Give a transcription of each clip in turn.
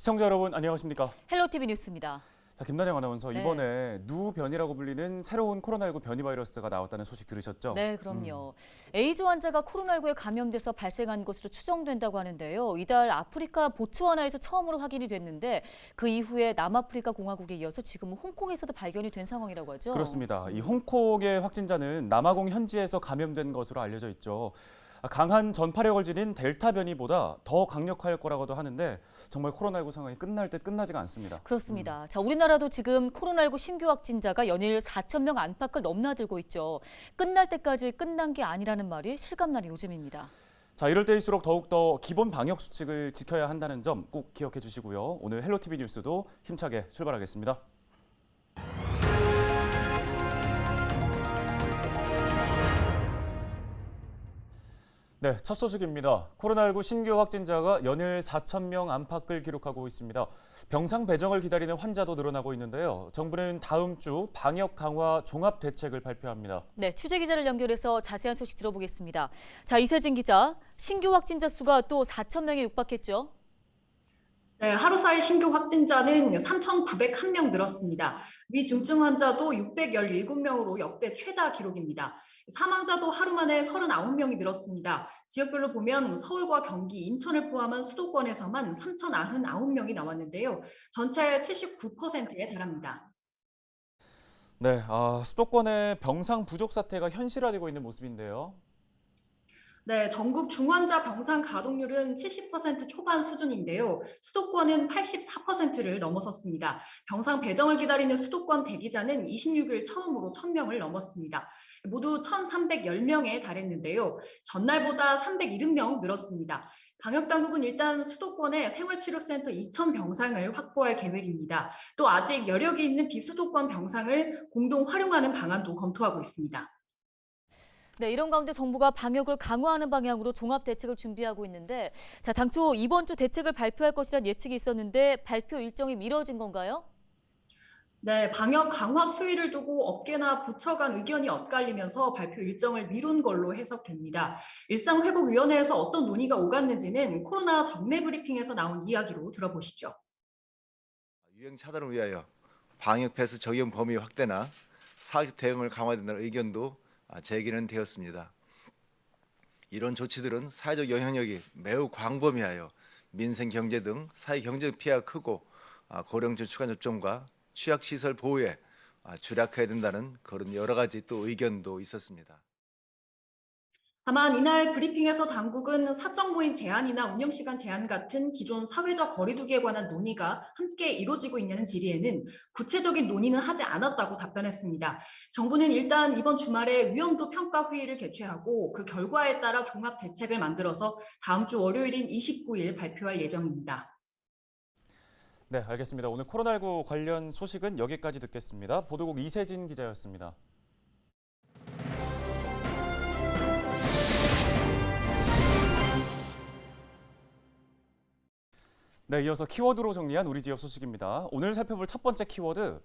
시청자 여러분 안녕하십니까? 헬로티비 뉴스입니다. 자, 김나영 아나운서 네. 이번에 누 변이라고 불리는 새로운 코로나19 변이 바이러스가 나왔다는 소식 들으셨죠? 네, 그럼요. 에이즈 환자가 코로나19에 감염돼서 발생한 것으로 추정된다고 하는데요. 이달 아프리카 보츠와나에서 처음으로 확인이 됐는데 그 이후에 남아프리카 공화국에 이어서 지금 홍콩에서도 발견이 된 상황이라고 하죠. 그렇습니다. 이 홍콩의 확진자는 남아공 현지에서 감염된 것으로 알려져 있죠. 강한 전파력을 지닌 델타 변이보다 더 강력할 거라고도 하는데 정말 코로나19 상황이 끝날 듯 끝나지가 않습니다. 그렇습니다. 자, 우리나라도 지금 코로나19 신규 확진자가 연일 4천 명 안팎을 넘나들고 있죠. 끝날 때까지 끝난 게 아니라는 말이 실감나는 요즘입니다. 자, 이럴 때일수록 더욱더 기본 방역 수칙을 지켜야 한다는 점 꼭 기억해 주시고요. 오늘 헬로티비 뉴스도 힘차게 출발하겠습니다. 네, 첫 소식입니다. 코로나19 신규 확진자가 연일 4천 명 안팎을 기록하고 있습니다. 병상 배정을 기다리는 환자도 늘어나고 있는데요. 정부는 다음 주 방역 강화 종합 대책을 발표합니다. 네, 취재 기자를 연결해서 자세한 소식 들어보겠습니다. 자, 이세진 기자, 신규 확진자 수가 또 4천 명에 육박했죠? 네, 하루 사이 신규 확진자는 3,901명 늘었습니다. 위중증 환자도 617명으로 역대 최다 기록입니다. 사망자도 하루 만에 39명이 늘었습니다. 지역별로 보면 서울과 경기, 인천을 포함한 수도권에서만 3,099명이 나왔는데요. 전체 79%에 달합니다. 네, 수도권의 병상 부족 사태가 현실화되고 있는 모습인데요. 네, 전국 중환자 병상 가동률은 70% 초반 수준인데요. 수도권은 84%를 넘어섰습니다. 병상 배정을 기다리는 수도권 대기자는 26일 처음으로 1,000명을 넘었습니다. 모두 1,310명에 달했는데요. 전날보다 370명 늘었습니다. 방역당국은 일단 수도권에 생활치료센터 2,000병상을 확보할 계획입니다. 또 아직 여력이 있는 비수도권 병상을 공동 활용하는 방안도 검토하고 있습니다. 네, 이런 가운데 정부가 방역을 강화하는 방향으로 종합 대책을 준비하고 있는데, 자, 당초 이번 주 대책을 발표할 것이란 예측이 있었는데 발표 일정이 미뤄진 건가요? 네, 방역 강화 수위를 두고 업계나 부처 간 의견이 엇갈리면서 발표 일정을 미룬 걸로 해석됩니다. 일상회복위원회에서 어떤 논의가 오갔는지는 코로나 정례 브리핑에서 나온 이야기로 들어보시죠. 유행 차단을 위하여 방역 패스 적용 범위 확대나 사회적 대응을 강화된다는 의견도 제기는 되었습니다. 이런 조치들은 사회적 영향력이 매우 광범위하여 민생 경제 등 사회 경제적 피해가 크고 고령층 추가 접종과 취약시설 보호에 주력해야 된다는 그런 여러 가지 또 의견도 있었습니다. 다만 이날 브리핑에서 당국은 사적 모임 제한이나 운영시간 제한 같은 기존 사회적 거리두기에 관한 논의가 함께 이루어지고 있냐는 질의에는 구체적인 논의는 하지 않았다고 답변했습니다. 정부는 일단 이번 주말에 위험도 평가 회의를 개최하고 그 결과에 따라 종합 대책을 만들어서 다음 주 월요일인 29일 발표할 예정입니다. 네, 알겠습니다. 오늘 코로나19 관련 소식은 여기까지 듣겠습니다. 보도국 이세진 기자였습니다. 네, 이어서 키워드로 정리한 우리 지역 소식입니다. 오늘 살펴볼 첫 번째 키워드,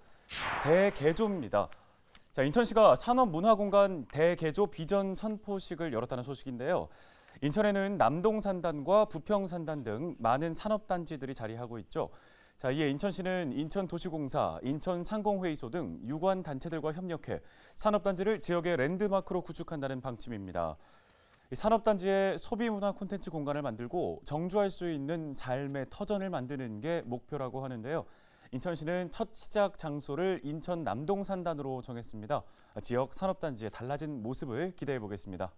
대개조입니다. 자, 인천시가 산업문화공간 대개조 비전 선포식을 열었다는 소식인데요. 인천에는 남동산단과 부평산단 등 많은 산업단지들이 자리하고 있죠. 자, 이에 인천시는 인천도시공사, 인천상공회의소 등 유관 단체들과 협력해 산업단지를 지역의 랜드마크로 구축한다는 방침입니다. 이 산업단지에 소비문화 콘텐츠 공간을 만들고 정주할 수 있는 삶의 터전을 만드는 게 목표라고 하는데요. 인천시는 첫 시작 장소를 인천 남동산단으로 정했습니다. 지역 산업단지의 달라진 모습을 기대해 보겠습니다.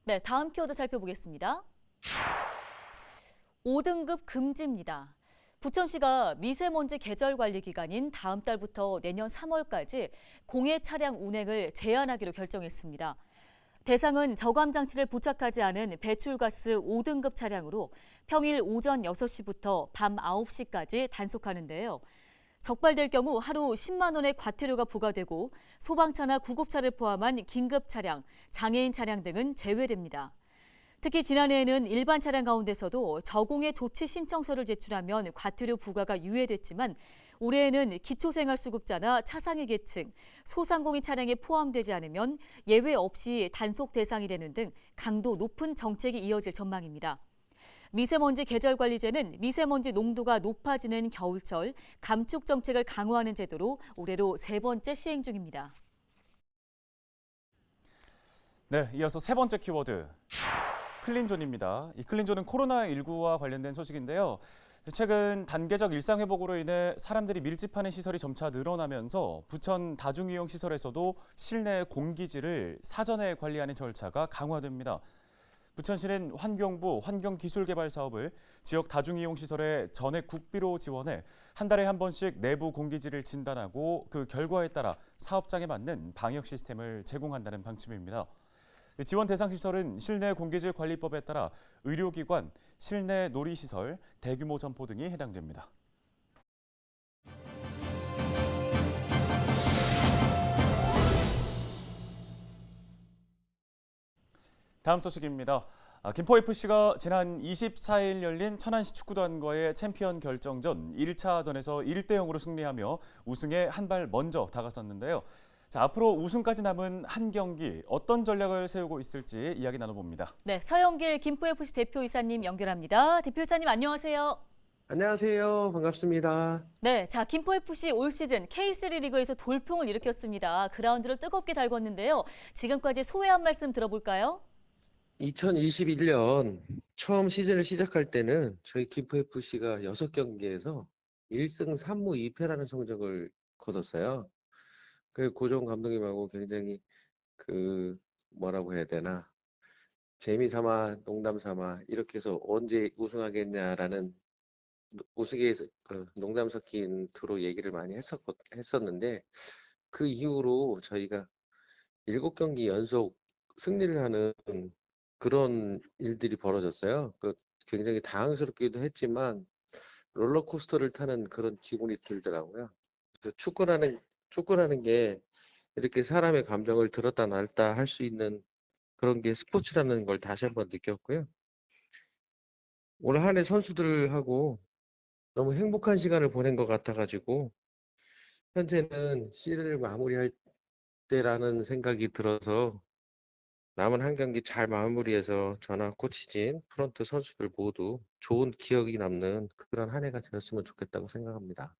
네, 다음 키워드 살펴보겠습니다. 5등급 금지입니다. 부천시가 미세먼지 계절 관리 기간인 다음 달부터 내년 3월까지 공해 차량 운행을 제한하기로 결정했습니다. 대상은 저감 장치를 부착하지 않은 배출가스 5등급 차량으로 평일 오전 6시부터 밤 9시까지 단속하는데요. 적발될 경우 하루 10만 원의 과태료가 부과되고 소방차나 구급차를 포함한 긴급 차량, 장애인 차량 등은 제외됩니다. 특히 지난해에는 일반 차량 가운데서도 저공해 조치 신청서를 제출하면 과태료 부과가 유예됐지만 올해에는 기초생활수급자나 차상위 계층, 소상공인 차량에 포함되지 않으면 예외 없이 단속 대상이 되는 등 강도 높은 정책이 이어질 전망입니다. 미세먼지 계절관리제는 미세먼지 농도가 높아지는 겨울철 감축 정책을 강화하는 제도로 올해로 3번째 시행 중입니다. 네, 이어서 세 번째 키워드 클린존입니다. 이 클린존은 코로나19와 관련된 소식인데요. 최근 단계적 일상 회복으로 인해 사람들이 밀집하는 시설이 점차 늘어나면서 부천 다중이용 시설에서도 실내 공기질을 사전에 관리하는 절차가 강화됩니다. 부천시는 환경부 환경기술개발 사업을 지역 다중이용 시설에 전액 국비로 지원해 한 달에 한 번씩 내부 공기질을 진단하고 그 결과에 따라 사업장에 맞는 방역 시스템을 제공한다는 방침입니다. 지원 대상 시설은 실내 공기질 관리법에 따라 의료기관, 실내 놀이시설, 대규모 점포 등이 해당됩니다. 다음 소식입니다. 김포FC가 지난 24일 열린 천안시 축구단과의 챔피언 결정전 1차전에서 1대0으로 승리하며 우승에 한 발 먼저 다가섰는데요. 자, 앞으로 우승까지 남은 한 경기 어떤 전략을 세우고 있을지 이야기 나눠봅니다. 네, 서영길 김포FC 대표이사님 연결합니다. 대표이사님 안녕하세요. 안녕하세요. 반갑습니다. 네, 자 김포FC 올 시즌 K3 리그에서 돌풍을 일으켰습니다. 그라운드를 뜨겁게 달궜는데요. 지금까지 소회 한 말씀 들어볼까요? 2021년 처음 시즌을 시작할 때는 저희 김포FC가 6경기에서 1승 3무 2패라는 성적을 거뒀어요. 그 고종 감독님하고 굉장히 뭐라고 해야 되나 재미삼아 농담삼아 이렇게 해서 언제 우승하겠냐라는 우승에 농담 섞인 투로 얘기를 많이 했었는데 그 이후로 저희가 7경기 연속 승리를 하는 그런 일들이 벌어졌어요. 굉장히 당황스럽기도 했지만 롤러코스터를 타는 그런 기분이 들더라고요. 그래서 축구라는 게 이렇게 사람의 감정을 들었다 놨다 할 수 있는 그런 게 스포츠라는 걸 다시 한번 느꼈고요. 올 한 해 선수들하고 너무 행복한 시간을 보낸 것 같아가지고 현재는 시즌을 마무리할 때라는 생각이 들어서 남은 한 경기 잘 마무리해서 저나 코치진, 프런트 선수들 모두 좋은 기억이 남는 그런 한 해가 되었으면 좋겠다고 생각합니다.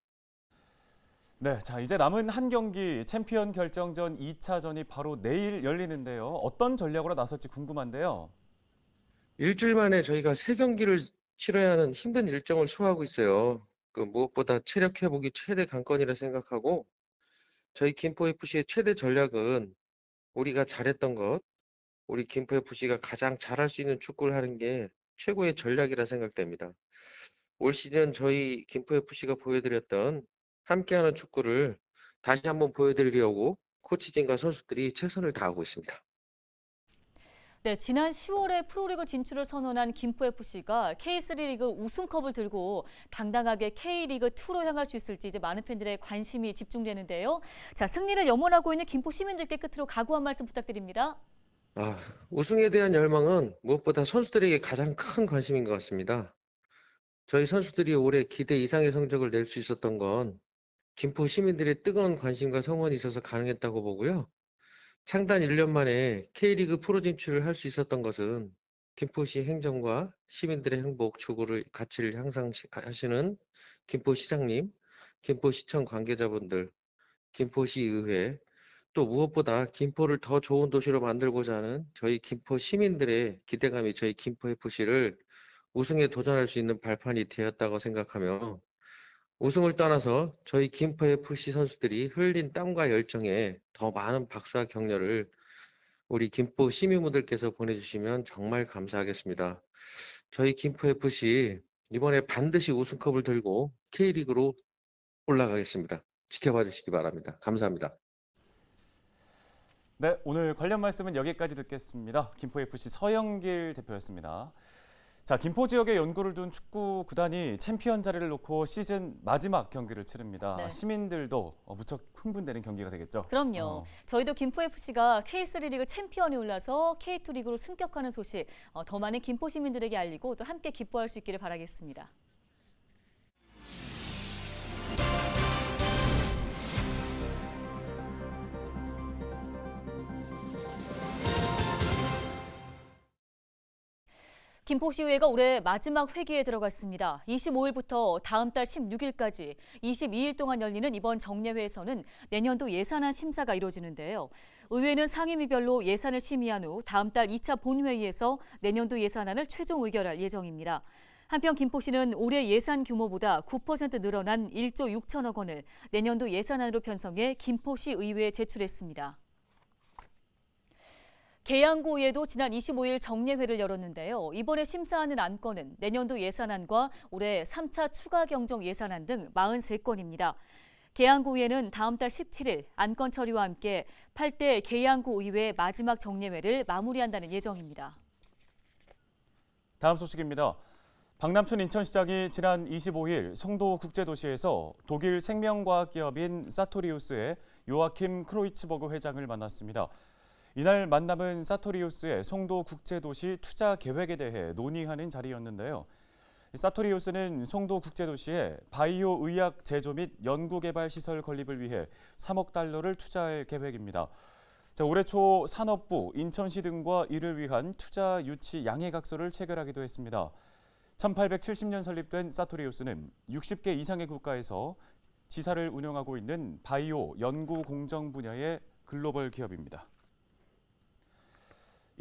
네, 자 이제 남은 한 경기 챔피언 결정전 2차전이 바로 내일 열리는데요. 어떤 전략으로 나설지 궁금한데요. 일주일 만에 저희가 3경기를 치러야 하는 힘든 일정을 소화하고 있어요. 무엇보다 체력 회복이 최대 관건이라 생각하고 저희 김포FC의 최대 전략은 우리가 잘했던 것, 우리 김포FC가 가장 잘할 수 있는 축구를 하는 게 최고의 전략이라 생각됩니다. 올 시즌 저희 김포FC가 보여드렸던 함께하는 축구를 다시 한번 보여드리려고 코치진과 선수들이 최선을 다하고 있습니다. 네, 지난 10월에 프로리그 진출을 선언한 김포FC가 K3 리그 우승컵을 들고 당당하게 K리그2로 향할 수 있을지 이제 많은 팬들의 관심이 집중되는데요. 자, 승리를 염원하고 있는 김포 시민들께 끝으로 각오 한 말씀 부탁드립니다. 우승에 대한 열망은 무엇보다 선수들에게 가장 큰 관심인 것 같습니다. 저희 선수들이 올해 기대 이상의 성적을 낼 수 있었던 건 김포 시민들의 뜨거운 관심과 성원이 있어서 가능했다고 보고요. 창단 1년 만에 K리그 프로 진출을 할 수 있었던 것은 김포시 행정과 시민들의 행복 추구를 가치를 향상하시는 김포시장님, 김포시청 관계자분들, 김포시의회, 또 무엇보다 김포를 더 좋은 도시로 만들고자 하는 저희 김포 시민들의 기대감이 저희 김포FC를 우승에 도전할 수 있는 발판이 되었다고 생각하며 우승을 떠나서 저희 김포FC 선수들이 흘린 땀과 열정에 더 많은 박수와 격려를 우리 김포 시민분들께서 보내주시면 정말 감사하겠습니다. 저희 김포FC 이번에 반드시 우승컵을 들고 K리그로 올라가겠습니다. 지켜봐 주시기 바랍니다. 감사합니다. 네, 오늘 관련 말씀은 여기까지 듣겠습니다. 김포FC 서영길 대표였습니다. 자, 김포 지역에 연고를 둔 축구 구단이 챔피언 자리를 놓고 시즌 마지막 경기를 치릅니다. 네. 시민들도 무척 흥분되는 경기가 되겠죠. 그럼요. 저희도 김포FC가 K3 리그 챔피언에 올라서 K2 리그로 승격하는 소식 더 많은 김포 시민들에게 알리고 또 함께 기뻐할 수 있기를 바라겠습니다. 김포시의회가 올해 마지막 회기에 들어갔습니다. 25일부터 다음 달 16일까지 22일 동안 열리는 이번 정례회에서는 내년도 예산안 심사가 이루어지는데요. 의회는 상임위별로 예산을 심의한 후 다음 달 2차 본회의에서 내년도 예산안을 최종 의결할 예정입니다. 한편 김포시는 올해 예산 규모보다 9% 늘어난 1조 6천억 원을 내년도 예산안으로 편성해 김포시 의회에 제출했습니다. 계양구의회도 지난 25일 정례회를 열었는데요. 이번에 심사하는 안건은 내년도 예산안과 올해 3차 추가 경정 예산안 등 43건입니다. 계양구의회는 다음 달 17일 안건 처리와 함께 8대 계양구의회 마지막 정례회를 마무리한다는 예정입니다. 다음 소식입니다. 박남춘 인천시장이 지난 25일 송도국제도시에서 독일 생명과학 기업인 사토리우스의 요아킴 크로이츠버그 회장을 만났습니다. 이날 만남은 사토리우스의 송도국제도시 투자 계획에 대해 논의하는 자리였는데요. 사토리우스는 송도국제도시에 바이오 의약 제조 및 연구개발 시설 건립을 위해 3억 달러를 투자할 계획입니다. 올해 초 산업부, 인천시 등과 이를 위한 투자 유치 양해각서를 체결하기도 했습니다. 1870년 설립된 사토리우스는 60개 이상의 국가에서 지사를 운영하고 있는 바이오 연구 공정 분야의 글로벌 기업입니다.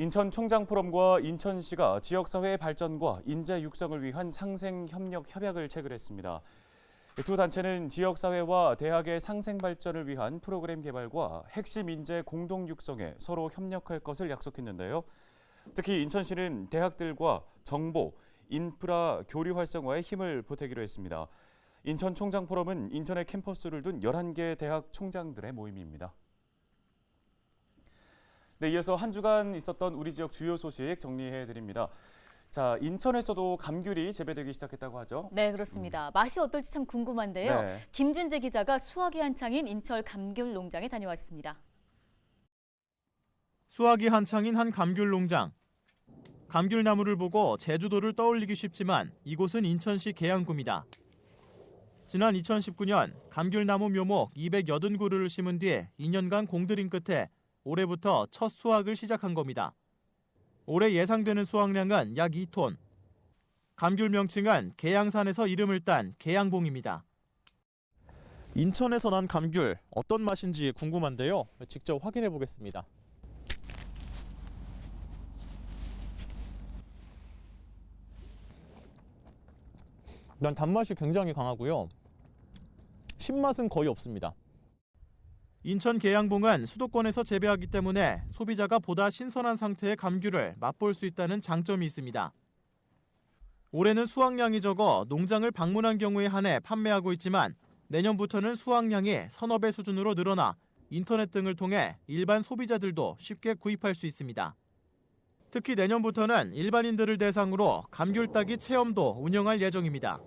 인천 총장 포럼과 인천시가 지역사회의 발전과 인재 육성을 위한 상생협력 협약을 체결했습니다. 두 단체는 지역사회와 대학의 상생 발전을 위한 프로그램 개발과 핵심 인재 공동 육성에 서로 협력할 것을 약속했는데요. 특히 인천시는 대학들과 정보, 인프라 교류 활성화에 힘을 보태기로 했습니다. 인천 총장 포럼은 인천의 캠퍼스를 둔 11개 대학 총장들의 모임입니다. 네, 이어서 한 주간 있었던 우리 지역 주요 소식 정리해드립니다. 자, 인천에서도 감귤이 재배되기 시작했다고 하죠? 네, 그렇습니다. 맛이 어떨지 참 궁금한데요. 네. 김준재 기자가 수확이 한창인 인천 감귤 농장에 다녀왔습니다. 수확이 한창인 한 감귤 농장. 감귤나무를 보고 제주도를 떠올리기 쉽지만 이곳은 인천시 계양구입니다. 지난 2019년 감귤나무 묘목 280그루를 심은 뒤 2년간 공들인 끝에 올해부터 첫 수확을 시작한 겁니다. 올해 예상되는 수확량은 약 2톤. 감귤 명칭은 계양산에서 이름을 딴 계양봉입니다. 인천에서 난 감귤 어떤 맛인지 궁금한데요. 직접 확인해 보겠습니다. 일단 단맛이 굉장히 강하고요. 신맛은 거의 없습니다. 인천 계양봉은 수도권에서 재배하기 때문에 소비자가 보다 신선한 상태의 감귤을 맛볼 수 있다는 장점이 있습니다. 올해는 수확량이 적어 농장을 방문한 경우에 한해 판매하고 있지만 내년부터는 수확량이 서너 배 수준으로 늘어나 인터넷 등을 통해 일반 소비자들도 쉽게 구입할 수 있습니다. 특히 내년부터는 일반인들을 대상으로 감귤 따기 체험도 운영할 예정입니다.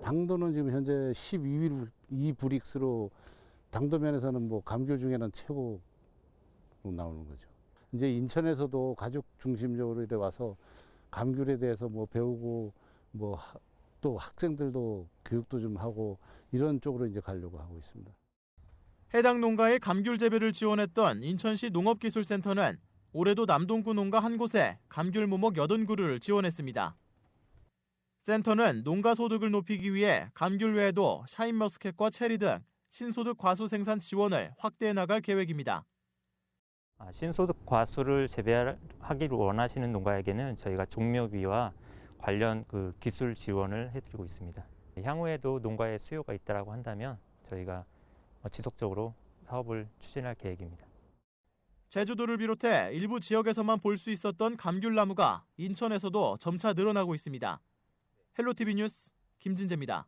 당도는 지금 현재 12브릭스로 당도 면에서는 뭐 감귤 중에는 최고로 나오는 거죠. 이제 인천에서도 가족 중심적으로 이래 와서 감귤에 대해서 뭐 배우고 뭐 또 학생들도 교육도 좀 하고 이런 쪽으로 이제 가려고 하고 있습니다. 해당 농가의 감귤 재배를 지원했던 인천시 농업기술센터는 올해도 남동구 농가 한 곳에 감귤 모목 80그루를 지원했습니다. 센터는 농가 소득을 높이기 위해 감귤 외에도 샤인머스켓과 체리 등 신소득 과수 생산 지원을 확대해 나갈 계획입니다. 신소득 과수를 재배하기를 원하시는 농가에게는 저희가 종묘비와 관련 기술 지원을 해드리고 있습니다. 향후에도 농가에 수요가 있다고 한다면 저희가 지속적으로 사업을 추진할 계획입니다. 제주도를 비롯해 일부 지역에서만 볼 수 있었던 감귤나무가 인천에서도 점차 늘어나고 있습니다. 헬로티비 뉴스 김진재입니다.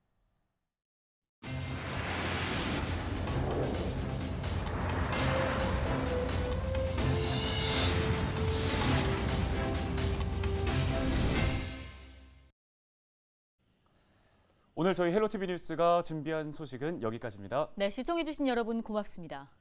오늘 저희 헬로티비 뉴스가 준비한 소식은 여기까지입니다. 네, 시청해주신 여러분 고맙습니다.